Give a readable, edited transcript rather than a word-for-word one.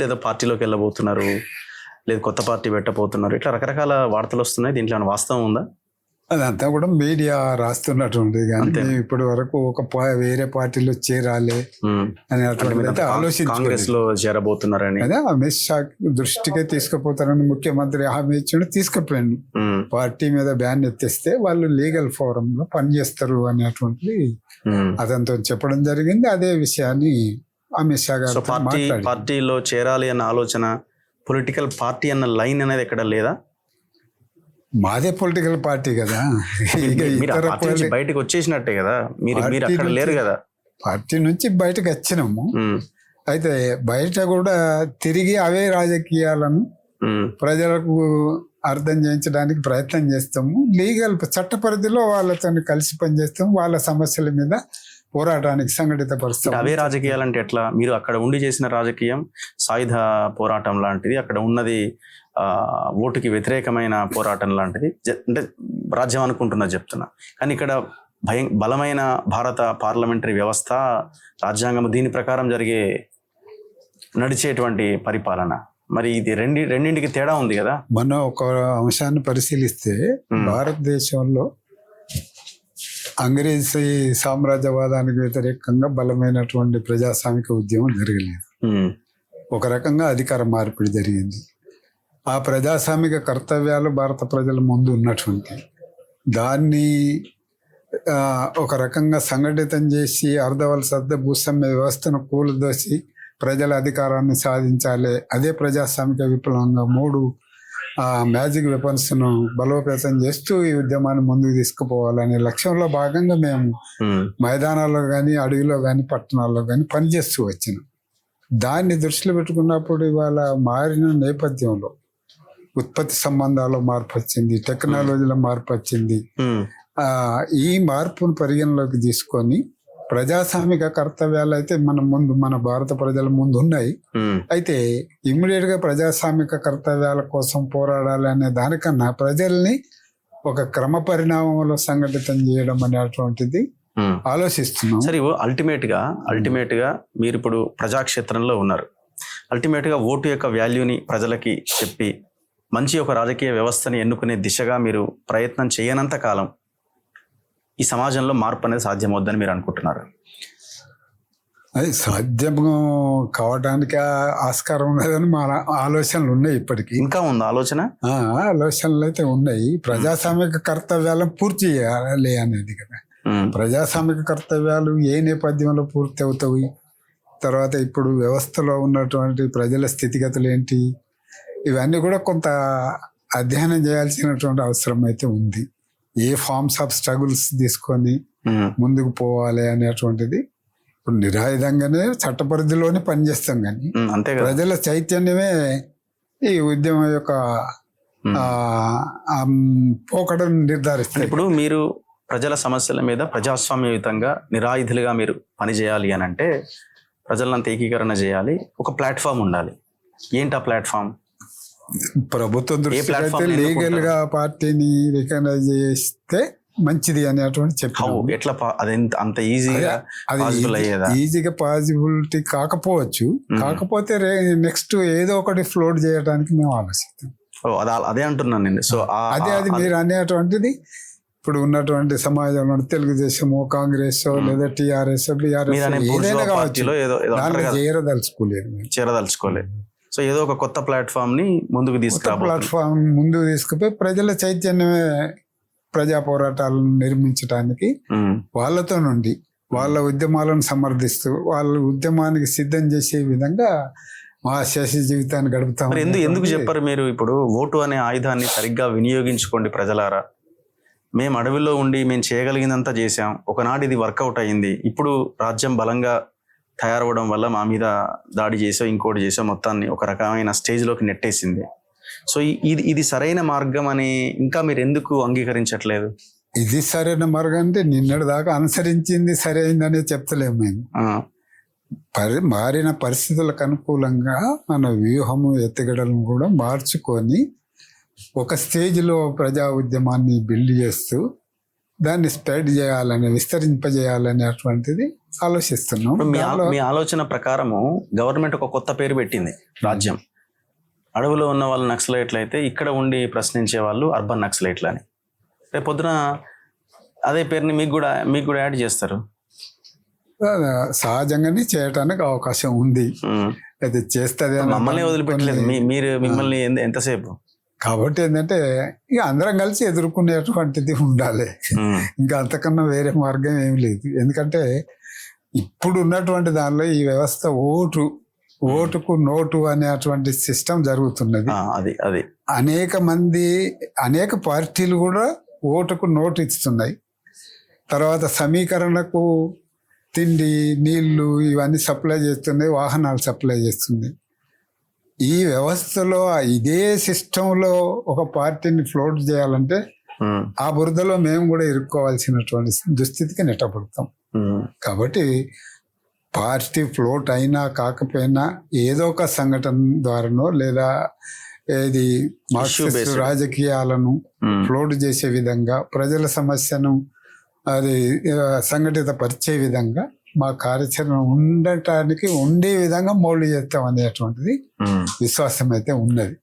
మీరేదో పార్టీలోకి వెళ్ళబోతున్నారు, లేదు కొత్త పార్టీ పెట్టబోతున్నారు, ఇట్లా రకరకాల వార్తలు వస్తున్నాయి. దీంట్లో ఏమైనా వాస్తవం ఉందా? అదంతా కూడా మీడియా రాస్తున్నట్టుంది. కానీ మేము ఇప్పటి వరకు వేరే పార్టీలో చేరాలి అని అటువంటి ఆలోచించి కాంగ్రెస్ లో చేరబోతున్నారని అదే అమిత్ షా దృష్టికే తీసుకుపోతారని ముఖ్యమంత్రి హామీ ఇచ్చిండు, తీసుకుపోయాడు. పార్టీ మీద బ్యాన్ ఎత్తేస్తే వాళ్ళు లీగల్ ఫోరం లో పనిచేస్తారు అనేటువంటిది అతనితో చెప్పడం జరిగింది. అదే విషయాన్ని అమిత్ షా గారు పార్టీలో చేరాలి అన్న ఆలోచన, పొలిటికల్ పార్టీ అన్న లైన్ అనేది ఎక్కడ లేదా? మాదే పొలిటికల్ పార్టీ కదా, బయటకు వచ్చేసినట్టే కదా, మీరు అక్కడ లేరు కదా. పార్టీ నుంచి బయటకు వచ్చినాము. అయితే బయట కూడా తిరిగి అవే రాజకీయాలను ప్రజలకు అర్థం చేయించడానికి ప్రయత్నం చేస్తాము. లీగల్ చట్ట పరిధిలో వాళ్ళతో కలిసి పనిచేస్తాము. వాళ్ళ సమస్యల మీద పోరాటానికి సంఘటిత పరిస్థితి. అవే రాజకీయాలు అంటే ఎట్లా? మీరు అక్కడ ఉండి చేసిన రాజకీయం సాయుధ పోరాటం లాంటిది, అక్కడ ఉన్నది ఓటుకి వ్యతిరేకమైన పోరాటం లాంటిది, అంటే రాజ్యం అనుకుంటున్నా చెప్తున్నా. కానీ ఇక్కడ బలమైన భారత పార్లమెంటరీ వ్యవస్థ, రాజ్యాంగం, దీని ప్రకారం నడిచేటువంటి పరిపాలన. మరి ఇది రెండింటికి తేడా ఉంది కదా. మనం ఒక అంశాన్ని పరిశీలిస్తే భారతదేశంలో అంగ్రేజీ సామ్రాజ్యవాదానికి వ్యతిరేకంగా బలమైనటువంటి ప్రజాస్వామిక ఉద్యమం జరగలేదు. ఒక రకంగా అధికార మార్పిడి జరిగింది. ఆ ప్రజాస్వామిక కర్తవ్యాలు భారత ప్రజల ముందు ఉన్నటువంటి దాన్ని ఒక రకంగా సంఘటితం చేసి అర్ధవలస భూస్వామ్య వ్యవస్థను కూలదోసి ప్రజల అధికారాన్ని సాధించాలి. అదే ప్రజాస్వామిక విప్లవంగా 3 మ్యాజిక్ వెపన్స్ను బలోపేతం చేస్తూ ఈ ఉద్యమాన్ని ముందుకు తీసుకుపోవాలనే లక్ష్యంలో భాగంగా మేము మైదానాల్లో కానీ, అడవిలో కానీ, పట్టణాల్లో కానీ పనిచేస్తూ వచ్చినాం. దాన్ని దృష్టిలో పెట్టుకున్నప్పుడు ఇవాళ మారిన నేపథ్యంలో ఉత్పత్తి సంబంధాల్లో మార్పు వచ్చింది, టెక్నాలజీలో మార్పు వచ్చింది. ఈ మార్పును పరిగణలోకి తీసుకొని ప్రజాస్వామిక కర్తవ్యాలు అయితే మన భారత ప్రజల ముందు ఉన్నాయి. అయితే ఇమ్మీడియట్ గా ప్రజాస్వామిక కర్తవ్యాల కోసం పోరాడాలి అనే దానికన్నా ప్రజల్ని ఒక క్రమ పరిణామంలో సంఘటితం చేయడం అనేటువంటిది ఆలోచిస్తున్నాం. సరే, అల్టిమేట్ గా మీరు ఇప్పుడు ప్రజాక్షేత్రంలో ఉన్నారు. అల్టిమేట్ గా ఓటు యొక్క వాల్యూని ప్రజలకి చెప్పి మంచి ఒక రాజకీయ వ్యవస్థని ఎన్నుకునే దిశగా మీరు ప్రయత్నం చేయనంత కాలం ఈ సమాజంలో మార్పు అనేది సాధ్యమవుద్దని మీరు అనుకుంటున్నారు? అది సాధ్యం కావడానికి ఆస్కారం ఉన్నదని మా ఆలోచనలు ఉన్నాయి. ఇప్పటికీ ఇంకా ఉంది ఆలోచనలు అయితే ఉన్నాయి. ప్రజాస్వామిక కర్తవ్యాలను పూర్తి చేయాలి అనేది కదా. ప్రజాస్వామిక కర్తవ్యాలు ఏ నేపథ్యంలో పూర్తి అవుతాయి, తర్వాత ఇప్పుడు వ్యవస్థలో ఉన్నటువంటి ప్రజల స్థితిగతులు ఏంటి, ఇవన్నీ కూడా కొంత అధ్యయనం చేయాల్సినటువంటి అవసరం అయితే ఉంది. ఏ ఫార్మ్స్ ఆఫ్ స్ట్రగుల్స్ తీసుకొని ముందుకు పోవాలి అనేటువంటిది ఇప్పుడు నిరాయుధంగానే చట్ట పరిధిలోనే పనిచేస్తాం. కానీ ప్రజల చైతన్యమే ఈ ఉద్యమం యొక్క పోకడను నిర్ధారిస్తుంది. ఇప్పుడు మీరు ప్రజల సమస్యల మీద ప్రజాస్వామ్యయుతంగా నిరాయుధులుగా మీరు పనిచేయాలి అని అంటే ప్రజలంతా ఏకీకరణ చేయాలి, ఒక ప్లాట్ఫామ్ ఉండాలి. ఏంటి ఆ ప్లాట్ఫామ్? ప్రభుత్వం దృష్టి అయితే లీగల్ గా పార్టీని రికగ్నైజ్ చేస్తే మంచిది అనేటువంటి చెప్పాము. ఎట్లా అంత ఈజీగా పాసిబిలిటీ కాకపోవచ్చు. కాకపోతే నెక్స్ట్ ఏదో ఒకటి ఫ్లోట్ చేయడానికి మేము ఆలోచిస్తాం. అదే అంటున్నాను నేను. సో అది మీరు అనేటువంటిది ఇప్పుడు ఉన్నటువంటి సమాజంలో తెలుగుదేశం, కాంగ్రెస్ లేదా టిఆర్ఎస్, బిఆర్ఎస్ ఏదైనా కావచ్చు, చేరదలుచుకోలేదు. సో ఏదో ఒక కొత్త ప్లాట్ఫామ్ ని ముందుకు తీసుకుపోయి ప్రజల చైతన్యమే ప్రజా పోరాటాలను నిర్మించడానికి వాళ్ళతో నుండి వాళ్ళ ఉద్యమాలను సమర్థిస్తూ వాళ్ళ ఉద్యమానికి సిద్ధం చేసే విధంగా మా శేష జీవితాన్ని గడుపుతాం. ఎందుకు చెప్పారు మీరు? ఇప్పుడు ఓటు అనే ఆయుధాన్ని సరిగ్గా వినియోగించుకోండి ప్రజలారా. మేము అడవిలో ఉండి మేము చేయగలిగినంత చేసాం. ఒకనాడు ఇది వర్కౌట్ అయ్యింది. ఇప్పుడు రాజ్యం బలంగా తయారవడం వల్ల మా మీద దాడి చేసో ఇంకోటి చేసో మొత్తాన్ని ఒక రకమైన స్టేజ్లోకి నెట్టేసింది. సో ఇది సరైన మార్గం అని ఇంకా మీరు ఎందుకు అంగీకరించట్లేదు? ఇది సరైన మార్గం అంటే నిన్నటి దాకా అనుసరించింది సరైందనే చెప్తలేము మేము. మారిన పరిస్థితులకు అనుకూలంగా మన వ్యూహము, ఎత్తుగడలను కూడా మార్చుకొని ఒక స్టేజ్లో ప్రజా ఉద్యమాన్ని బిల్డ్ చేస్తూ దాన్ని స్ప్రెడ్ చేయాలని, విస్తరింపజేయాలనేటువంటిది ఆలోచిస్తున్నాం. ఇప్పుడు దానిలో మీ ఆలోచన ప్రకారము గవర్నమెంట్ ఒక కొత్త పేరు పెట్టింది, రాజ్యం. అడవిలో ఉన్న వాళ్ళు నక్సలైట్లు అయితే ఇక్కడ ఉండి ప్రశ్నించే వాళ్ళు అర్బన్ నక్సలైట్లు అని. రేపు పొద్దున అదే పేరుని మీకు కూడా యాడ్ చేస్తారు. సహజంగానే చేయటానికి అవకాశం ఉంది. అది చేస్తుంది అని మమ్మల్ని వదిలిపెట్టలేదు, మీరు మిమ్మల్ని ఎంతసేపు. కాబట్టి ఏంటంటే ఇక అందరం కలిసి ఎదుర్కొనేటువంటిది ఉండాలి. ఇంకా అంతకన్నా వేరే మార్గం ఏం లేదు. ఎందుకంటే ఇప్పుడు ఉన్నటువంటి దానిలో ఈ వ్యవస్థ ఓటుకు నోటు అనేటువంటి సిస్టమ్ జరుగుతున్నది. అది అనేక పార్టీలు కూడా ఓటుకు నోటు ఇస్తున్నాయి. తర్వాత సమీకరణకు తిండి, నీళ్లు ఇవన్నీ సప్లై చేస్తున్నాయి, వాహనాలు సప్లై చేస్తుంది. ఈ వ్యవస్థలో ఇదే సిస్టంలో ఒక పార్టీని ఫ్లోట్ చేయాలంటే ఆ బురదలో మేము కూడా ఇరుక్కోవాల్సినటువంటి దుస్థితికి నెట్టబడతాం. కాబట్టి పార్టీ ఫ్లోట్ అయినా కాకపోయినా ఏదో ఒక సంఘటన ద్వారానో లేదా ఏది మార్క్సిస్ట్ రాజకీయాలను ఫ్లోట్ చేసే విధంగా, ప్రజల సమస్యను అది సంఘటిత పరిచే విధంగా మా కార్యాచరణ ఉండే విధంగా మౌల్డ్ చేస్తాం అనేటువంటిది విశ్వాసం అయితే ఉన్నది.